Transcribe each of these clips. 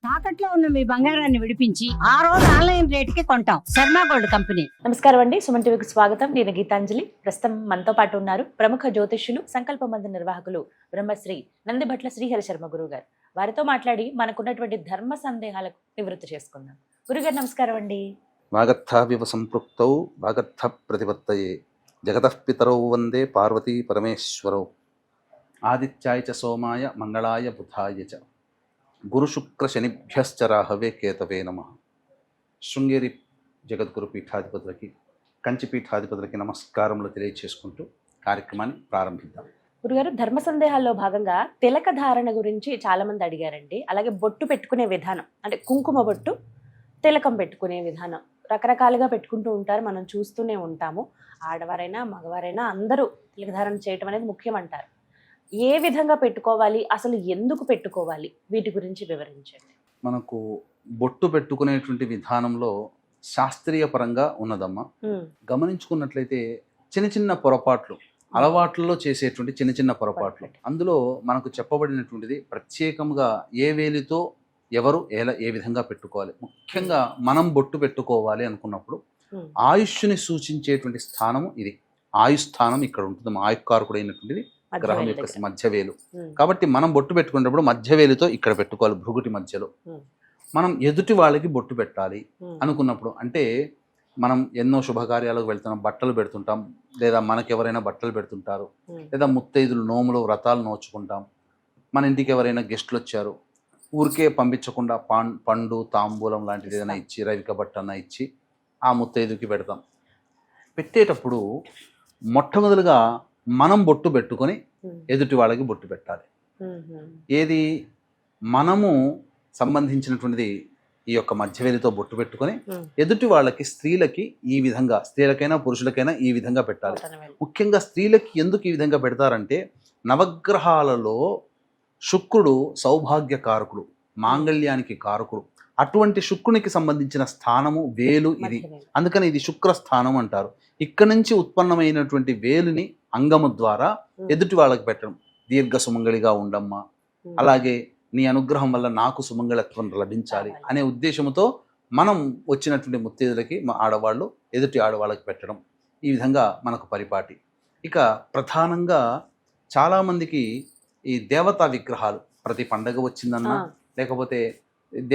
తాకట్లో ఉన్న మీ బంగారాన్ని విడిపించి ఆ రోజు ఆన్లైన్ రేటుకి కొంటాం. Sharma gold company. నమస్కారం అండి, సుమన్ టీవీకి స్వాగతం. నేను గీతాంజలి. ప్రస్తుతం మనతో పాటు ఉన్నారు ప్రముఖ జ్యోతిష్యులు, సంకల్ప మంది నిర్వాహకులు బ్రహ్మశ్రీ నందిభట్ల శ్రీహరి శర్మ గురువు గారు. వారితో మాట్లాడి మనకున్నటువంటి ధర్మ సందేహాలకు నివృత్తి చేసుకుందాం. గురుగారు నమస్కారం అండి. వాగర్థావివ సంపృక్తౌ వాగర్థ ప్రతిపత్తయే జగతః పితరౌ వందే పార్వతీ పరమేశ్వరౌ ఆదిత్యాయ చ సోమాయ మంగళాయ బుధాయ చ గురు శుక్ర శనిభ్యశ్చ రాహవే కేతవే నమః. శృంగేరి జగద్గురు పీఠాధిపతులకి, కంచి పీఠాధిపతులకి నమస్కారములు తెలియచేసుకుంటూ కార్యక్రమాన్ని ప్రారంభిద్దాం. గురుగారు, ధర్మ సందేహాల్లో భాగంగా తిలక ధారణ గురించి చాలా మంది అడిగారండి. అలాగే బొట్టు పెట్టుకునే విధానం, అంటే కుంకుమ బొట్టు, తిలకం పెట్టుకునే విధానం రకరకాలుగా పెట్టుకుంటూ ఉంటారు, మనం చూస్తూనే ఉంటాము. ఆడవారైనా మగవారైనా అందరూ తిలక ధారణ చేయటం అనేది ముఖ్యం అంటారు. ఏ విధంగా పెట్టుకోవాలి, అసలు ఎందుకు పెట్టుకోవాలి, వీటి గురించి వివరించండి. మనకు బొట్టు పెట్టుకునేటువంటి విధానంలో శాస్త్రీయ పరంగా ఉన్నదమ్మా. గమనించుకున్నట్లయితే చిన్న చిన్న పొరపాట్లు, అలవాట్లలో చేసేటువంటి చిన్న చిన్న పొరపాట్లు, అందులో మనకు చెప్పబడినటువంటిది ప్రత్యేకంగా ఏ వేలితో ఎవరు ఏ విధంగా పెట్టుకోవాలి. ముఖ్యంగా మనం బొట్టు పెట్టుకోవాలి అనుకున్నప్పుడు ఆయుష్ని సూచించేటువంటి స్థానము ఇది. ఆయుస్థానం ఇక్కడ ఉంటుంది. ఆయుకారకుడు అయినటువంటిది గ్రహం యొక్క మధ్యవేలు. కాబట్టి మనం బొట్టు పెట్టుకునేటప్పుడు మధ్యవేలుతో ఇక్కడ పెట్టుకోవాలి, భృగుటి మధ్యలో. మనం ఎదుటి వాళ్ళకి బొట్టు పెట్టాలి అనుకున్నప్పుడు, అంటే మనం ఎన్నో శుభకార్యాలకు వెళ్తున్నాం, బట్టలు పెడుతుంటాం, లేదా మనకెవరైనా బట్టలు పెడుతుంటారు, లేదా ముత్తైదులు నోములు వ్రతాలు నోచుకుంటాం, మన ఇంటికి ఎవరైనా గెస్టులు వచ్చారు, ఊరికే పంపించకుండా పండు తాంబూలం లాంటిది ఏదైనా ఇచ్చి, రవిక బట్ట అన్న ఇచ్చి ఆ ముత్తైదుకి పెడతాం. పెట్టేటప్పుడు మొట్టమొదలుగా మనం బొట్టు పెట్టుకొని ఎదుటి వాళ్ళకి బొట్టు పెట్టాలి. ఏది మనము సంబంధించినటువంటిది ఈ యొక్క మధ్యవేలితో బొట్టు పెట్టుకొని ఎదుటి వాళ్ళకి, స్త్రీలకి ఈ విధంగా, స్త్రీలకైనా పురుషులకైనా ఈ విధంగా పెట్టాలి. ముఖ్యంగా స్త్రీలకి ఎందుకు ఈ విధంగా పెడతారంటే, నవగ్రహాలలో శుక్రుడు సౌభాగ్యకారకుడు, మాంగళ్యానికి కారకుడు. అటువంటి శుక్రునికి సంబంధించిన స్థానము వేలు ఇది. అందుకని ఇది శుక్ర స్థానం అంటారు. ఇక్కడ నుంచి ఉత్పన్నమైనటువంటి వేలుని అంగము ద్వారా ఎదుటి వాళ్ళకి పెట్టడం. దీర్ఘ సుమంగళిగా ఉండమ్మా, అలాగే నీ అనుగ్రహం వల్ల నాకు సుమంగళత్వం లభించాలి అనే ఉద్దేశంతో మనం వచ్చినటువంటి ముత్తైదులకి ఆడవాళ్ళు ఎదుటి ఆడవాళ్ళకి పెట్టడం. ఈ విధంగా మనకు పరిపాటి. ఇక ప్రధానంగా చాలామందికి ఈ దేవతా విగ్రహాలు, ప్రతి పండగ వచ్చిందన్నా, లేకపోతే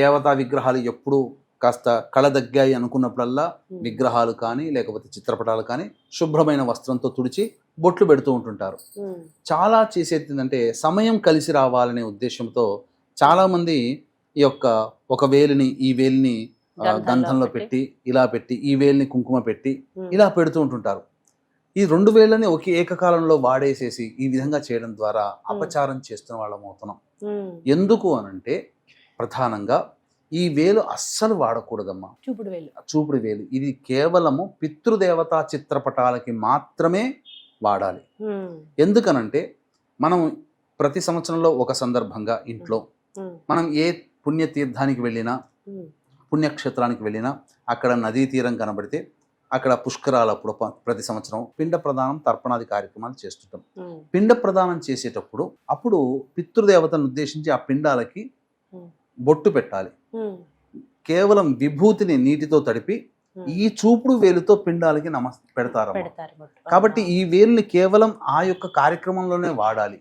దేవతా విగ్రహాలు ఎప్పుడు కాస్త కళదగ్గాయి అనుకున్నప్పుడల్లా విగ్రహాలు కానీ లేకపోతే చిత్రపటాలు కానీ శుభ్రమైన వస్త్రంతో తుడిచి బొట్లు పెడుతూ ఉంటుంటారు. చాలా చేసేది ఏంటంటే, సమయం కలిసి రావాలనే ఉద్దేశంతో చాలామంది ఈ యొక్క ఒక వేలిని, ఈ వేలిని గంధంలో పెట్టి, ఇలా పెట్టి, ఈ వేలిని కుంకుమ పెట్టి ఇలా పెడుతూ ఉంటుంటారు. ఈ రెండు వేళ్ళని ఏకకాలంలో వాడేసేసి ఈ విధంగా చేయడం ద్వారా అపచారం చేస్తున్న వాళ్ళం అవుతున్నాం. ఎందుకు అనంటే, ప్రధానంగా ఈ వేలు అస్సలు వాడకూడదమ్మా. చూపుడు వేలు ఇది కేవలము పితృదేవతా చిత్రపటాలకి మాత్రమే వాడాలి. ఎందుకనంటే, మనం ప్రతి సంవత్సరంలో ఒక సందర్భంగా ఇంట్లో మనం ఏ పుణ్యతీర్థానికి వెళ్ళినా, పుణ్యక్షేత్రానికి వెళ్ళినా, అక్కడ నదీ తీరం కనబడితే అక్కడ పుష్కరాలప్పుడు ప్రతి సంవత్సరం పిండ ప్రదానం, తర్పణాది కార్యక్రమాలు చేస్తుంటాం. పిండ ప్రదానం చేసేటప్పుడు అప్పుడు పితృదేవతను ఉద్దేశించి ఆ పిండాలకి బొట్టు పెట్టాలి. కేవలం విభూతిని నీటితో తడిపి ఈ చూపుడు వేలుతో పిండాలకి పెడతారు. కాబట్టి ఈ వేలుని కేవలం ఆ యొక్క కార్యక్రమంలోనే వాడాలి.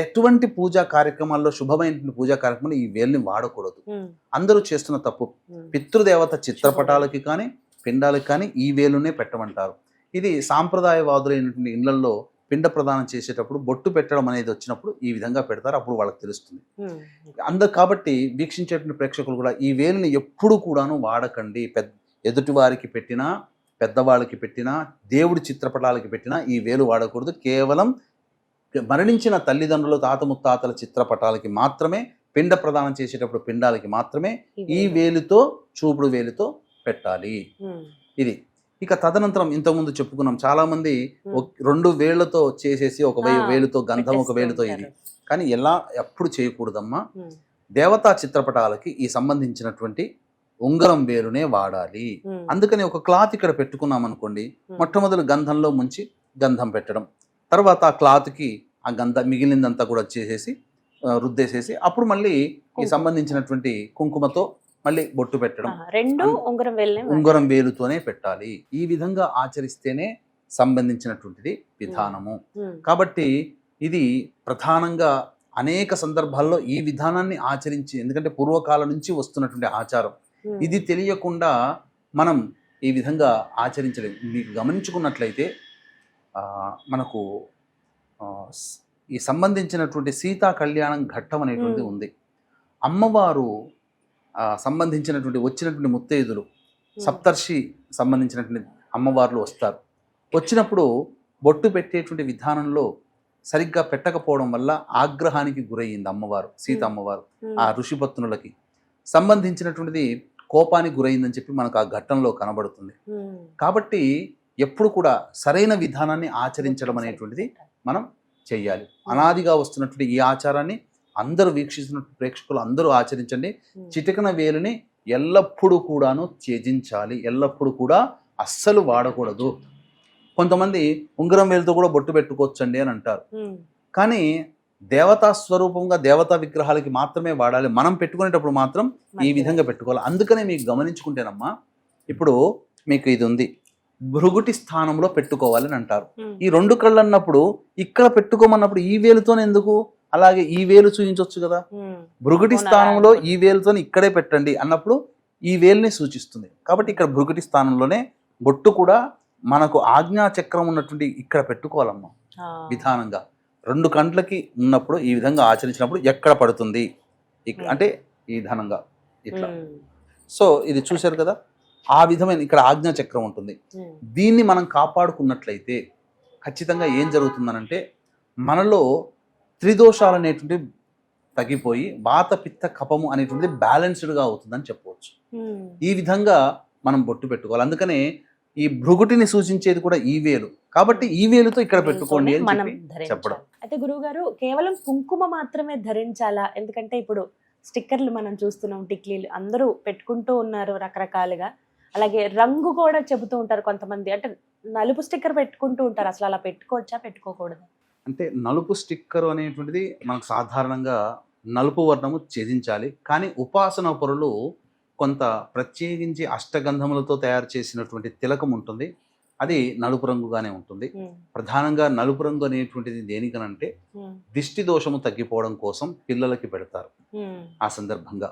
ఎటువంటి పూజా కార్యక్రమాల్లో, శుభమైన పూజా కార్యక్రమాల్లో ఈ వేలుని వాడకూడదు. అందరూ చేస్తున్న తప్పు. పితృదేవత చిత్రపటాలకి కానీ పిండాలకి కానీ ఈ వేలునే పెట్టమంటారు. ఇది సాంప్రదాయవాదులైనటువంటి ఇళ్లలో పిండ ప్రదానం చేసేటప్పుడు బొట్టు పెట్టడం అనేది వచ్చినప్పుడు ఈ విధంగా పెడతారు. అప్పుడు వాళ్ళకి తెలుస్తుంది. కాబట్టి వీక్షించేటువంటి ప్రేక్షకులు కూడా ఈ వేలుని ఎప్పుడు కూడాను వాడకండి. ఎదుటి వారికి పెట్టినా, పెద్దవాళ్ళకి పెట్టినా, దేవుడి చిత్రపటాలకి పెట్టినా ఈ వేలు వాడకూడదు. కేవలం మరణించిన తల్లిదండ్రులు, తాత ముత్తాతల చిత్రపటాలకి మాత్రమే, పిండ ప్రదానం చేసేటప్పుడు పిండాలకి మాత్రమే ఈ వేలుతో, చూపుడు వేలుతో పెట్టాలి. ఇది. ఇక తదనంతరం ఇంతకుముందు చెప్పుకున్నాం, చాలా మంది రెండు వేళ్లతో చేసేసి ఒక వేలుతో గంధం, ఒక వేలుతో ఇది. కానీ ఎప్పుడు చేయకూడదమ్మా. దేవతా చిత్రపటాలకి ఈ సంబంధించినటువంటి ఉంగరం వేలునే వాడాలి. అందుకని ఒక క్లాత్ ఇక్కడ పెట్టుకున్నాం అనుకోండి, మొట్టమొదటి గంధంలో ముంచి గంధం పెట్టడం, తర్వాత ఆ క్లాత్కి ఆ మిగిలిందంతా కూడా చేసేసి రుద్దేసేసి అప్పుడు మళ్ళీ ఈ సంబంధించినటువంటి కుంకుమతో మళ్ళీ బొట్టు పెట్టడం. రెండు ఉంగరం వేలు ఉంగరం వేలుతోనే పెట్టాలి. ఈ విధంగా ఆచరిస్తేనే సంబంధించినటువంటిది విధానము. కాబట్టి ఇది ప్రధానంగా అనేక సందర్భాల్లో ఈ విధానాన్ని ఆచరించి, ఎందుకంటే పూర్వకాలం నుంచి వస్తున్నటువంటి ఆచారం, ఇది తెలియకుండా మనం ఈ విధంగా ఆచరించలేము. మీకు గమనించుకున్నట్లయితే మనకు ఈ సంబంధించినటువంటి సీతా కళ్యాణం ఘట్టం అనేటువంటిది ఉంది. అమ్మవారు సంబంధించినటువంటి వచ్చినటువంటి ముత్తైదులు సప్తర్షి సంబంధించినటువంటి అమ్మవార్లు వస్తారు. వచ్చినప్పుడు బొట్టు పెట్టేటువంటి విధానంలో సరిగ్గా పెట్టకపోవడం వల్ల ఆగ్రహానికి గురయ్యింది అమ్మవారు, సీత అమ్మవారు. ఆ ఋషిపత్నులకి సంబంధించినటువంటిది కోపానికి గురైందని చెప్పి మనకు ఆ ఘట్టంలో కనబడుతుంది. కాబట్టి ఎప్పుడు కూడా సరైన విధానాన్ని ఆచరించడం అనేటువంటిది మనం చెయ్యాలి. అనాదిగా వస్తున్నటువంటి ఈ ఆచారాన్ని అందరూ వీక్షిస్తున్న ప్రేక్షకులు అందరూ ఆచరించండి. చిటికన వేలుని ఎల్లప్పుడూ కూడాను త్యజించాలి, ఎల్లప్పుడూ కూడా అస్సలు వాడకూడదు. కొంతమంది ఉంగరం వేలుతో కూడా బొట్టు పెట్టుకోవచ్చండి అని అంటారు, కానీ దేవతా స్వరూపంగా దేవతా విగ్రహాలకి మాత్రమే వాడాలి. మనం పెట్టుకునేటప్పుడు మాత్రం ఈ విధంగా పెట్టుకోవాలి. అందుకనే మీకు గమనించుకుంటేనమ్మా, ఇప్పుడు మీకు ఇది ఉంది, భృగుటి స్థానంలో పెట్టుకోవాలని అంటారు. ఈ రెండు కళ్ళు అన్నప్పుడు ఇక్కడ పెట్టుకోమన్నప్పుడు ఈ వేలుతోనే ఎందుకు, అలాగే ఈ వేలు చూపించవచ్చు కదా. భృగుటి స్థానంలో ఈ వేలుతో ఇక్కడే పెట్టండి అన్నప్పుడు ఈ వేలుని సూచిస్తుంది. కాబట్టి ఇక్కడ భృగుటి స్థానంలోనే బొట్టు కూడా మనకు ఆజ్ఞా చక్రం ఉన్నటువంటి ఇక్కడ పెట్టుకోవాలమ్మా. విధానంగా రెండు కంట్లకి ఉన్నప్పుడు ఈ విధంగా ఆచరించినప్పుడు ఎక్కడ పడుతుంది అంటే ఈ విధానంగా ఇట్లా. సో ఇది చూశారు కదా, ఆ విధమైన ఇక్కడ ఆజ్ఞా చక్రం ఉంటుంది. దీన్ని మనం కాపాడుకున్నట్లయితే ఖచ్చితంగా ఏం జరుగుతుందనంటే మనలో త్రిదోషాలు అనేటువంటి తగ్గిపోయి వాత పిత్త కపము అనేటువంటిది బ్యాలెన్స్డ్గా అవుతుందని చెప్పవచ్చు. ఈ విధంగా మనం బొట్టు పెట్టుకోవాలి. అందుకనే ఈ భృగుటిని సూచించేది కూడా ఈ వేలు, కాబట్టి ఈ వేలుతో ఇక్కడ పెట్టుకోండి అని చెప్పడం. అయితే గురువు గారు, కేవలం కుంకుమ మాత్రమే ధరించాలా? ఎందుకంటే ఇప్పుడు స్టిక్కర్లు మనం చూస్తున్నాం, టిక్లీలు అందరూ పెట్టుకుంటూ ఉన్నారు రకరకాలుగా. అలాగే రంగు కూడా చెబుతూ ఉంటారు కొంతమంది, అంటే నలుపు స్టిక్కర్ పెట్టుకుంటూ ఉంటారు. అసలు అలా పెట్టుకోవచ్చా, పెట్టుకోకూడదు? అంటే నలుపు స్టిక్కర్ అనేటువంటిది మనకు సాధారణంగా నలుపు వర్ణము ఛేదించాలి. కానీ ఉపాసన పరులు కొంత ప్రత్యేకించి అష్టగంధములతో తయారు చేసినటువంటి తిలకం ఉంటుంది, అది నలుపు రంగుగానే ఉంటుంది. ప్రధానంగా నలుపు రంగు అనేటువంటిది దేనికనంటే దిష్టి దోషము తగ్గిపోవడం కోసం పిల్లలకి పెడతారు. ఆ సందర్భంగా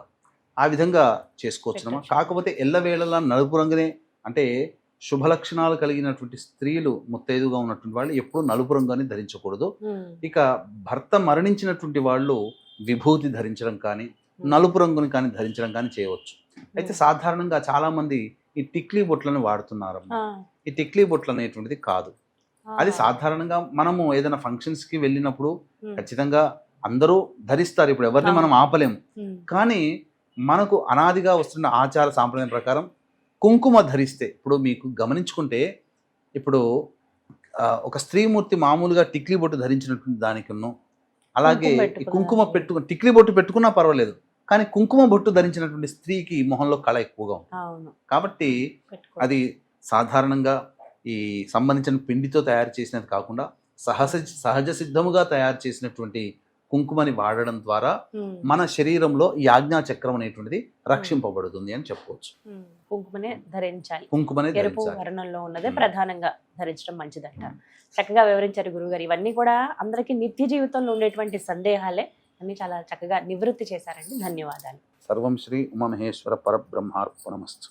ఆ విధంగా చేసుకోవచ్చునమ్మా. కాకపోతే ఎల్లవేళలా నలుపు రంగునే, అంటే శుభ లక్షణాలు కలిగినటువంటి స్త్రీలు ముత్తైదుగా ఉన్నటువంటి వాళ్ళు ఎప్పుడు నలుపు రంగు అని ధరించకూడదు. ఇక భర్త మరణించినటువంటి వాళ్ళు విభూతి ధరించడం కానీ నలుపు రంగుని కానీ ధరించడం కానీ చేయవచ్చు. అయితే సాధారణంగా చాలా మంది ఈ టిక్లీ బొట్లను వాడుతున్నారు. ఈ టిక్లీ బొట్లు అనేటువంటిది కాదు, అది సాధారణంగా మనము ఏదైనా ఫంక్షన్స్ కి వెళ్ళినప్పుడు ఖచ్చితంగా అందరూ ధరిస్తారు. ఇప్పుడు ఎవరిని మనం ఆపలేము. కానీ మనకు అనాదిగా వస్తున్న ఆచార సాంప్రదాయం ప్రకారం కుంకుమ ధరిస్తే, ఇప్పుడు మీకు గమనించుకుంటే ఇప్పుడు ఒక స్త్రీమూర్తి మామూలుగా టిక్లీ బొట్టు ధరించినటువంటి దానికి అలాగే కుంకుమ పెట్టుకుని టిక్లీ బొట్టు పెట్టుకున్నా పర్వాలేదు, కానీ కుంకుమ బొట్టు ధరించినటువంటి స్త్రీకి మొహంలో కళ ఎక్కువగా ఉంటుంది. కాబట్టి అది సాధారణంగా ఈ సంబంధించిన పిండితో తయారు చేసినది కాకుండా సహజ సిద్ధముగా తయారు చేసినటువంటి కుంకుమని వాడడం ద్వారా మన శరీరంలో ఈ ఆజ్ఞా చక్రం అనేటువంటిది రక్షింపబడుతుంది అని చెప్పవచ్చు. కుంకుమనే ధరించాలి, కుంకుమనే ఎరుపు వర్ణంలో ఉన్నదే ప్రధానంగా ధరించడం మంచిదంట. చక్కగా వివరించారు గురుగారు. ఇవన్నీ కూడా అందరికీ నిత్య జీవితంలో ఉండేటువంటి సందేహాలే, అన్ని చాలా చక్కగా నివృత్తి చేశారండి. ధన్యవాదాలు. సర్వం శ్రీ ఉమామహేశ్వర పరబ్రహ్మార్పణమస్తు.